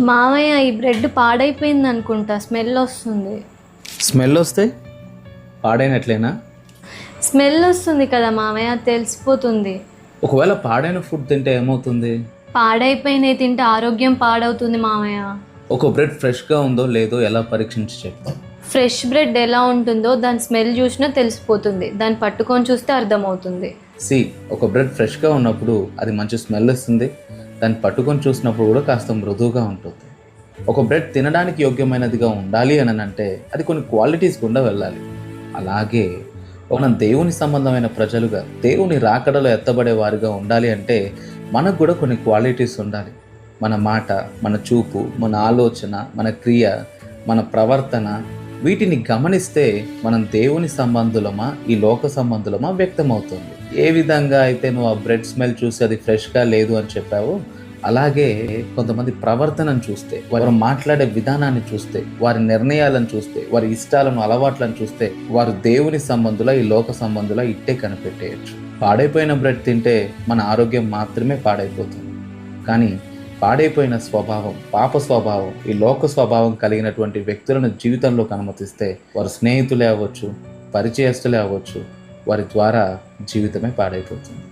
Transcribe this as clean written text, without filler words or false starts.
మామయ్య ఈ బ్రెడ్ పాడైపోయింది అనుకుంటా, స్మెల్ వస్తుంది. స్మెల్ వస్తే పాడైనట్లేనా? స్మెల్ వస్తుంది కదా మామయ్య, తెలిసిపోతుంది. ఒకవేళ పాడైన ఫుడ్ తింటే ఏమవుతుంది? పాడైపోయినవి తింటే ఆరోగ్యం పాడవుతుంది మామయ్య. ఒక బ్రెడ్ ఫ్రెష్గా ఉందో లేదో ఎలా పరీక్షించి చెప్తాం? ఫ్రెష్ బ్రెడ్ ఎలా ఉంటుందో దాని స్మెల్ చూసినా తెలిసిపోతుంది, దాన్ని పట్టుకొని చూస్తే అర్థమవుతుంది. ఒక బ్రెడ్ ఫ్రెష్గా ఉన్నప్పుడు అది మంచి స్మెల్ ఇస్తుంది, దాన్ని పట్టుకొని చూసినప్పుడు కూడా కాస్త మృదువుగా ఉంటుంది. ఒక బ్రెడ్ తినడానికి యోగ్యమైనదిగా ఉండాలి అని అంటే అది కొన్ని క్వాలిటీస్ గుండా వెళ్ళాలి. అలాగే మనం దేవుని సంబంధమైన ప్రజలుగా, దేవుని రాకడలో ఎత్తబడే వారిగా ఉండాలి అంటే మనకు కూడా కొన్ని క్వాలిటీస్ ఉండాలి. మన మాట, మన చూపు, మన ఆలోచన, మన క్రియ, మన ప్రవర్తన, వీటిని గమనిస్తే మనం దేవుని సంబంధులమా ఈ లోక సంబంధులమా వ్యక్తమవుతుంది. ఏ విధంగా అయితే నువ్వు ఆ బ్రెడ్ స్మెల్ చూసి అది ఫ్రెష్గా లేదు అని చెప్పావో, అలాగే కొంతమంది ప్రవర్తనను చూస్తే, వారు మాట్లాడే విధానాన్ని చూస్తే, వారి నిర్ణయాలను చూస్తే, వారి ఇష్టాలను, అలవాట్లను చూస్తే వారు దేవుని సంబంధుల ఈ లోక సంబంధుల ఇట్టే కనిపెట్టేయచ్చు. పాడైపోయిన బ్రెడ్ తింటే మన ఆరోగ్యం మాత్రమే పాడైపోతుంది. కానీ పాడైపోయిన స్వభావం, పాప స్వభావం, ఈ లోక స్వభావం కలిగినటువంటి వ్యక్తులను జీవితంలోకి అనుమతిస్తే వారు స్నేహితులే అవ్వచ్చు, పరిచయస్తులే అవ్వచ్చు, వారి ద్వారా జీవితమే పాడైపోతుంది.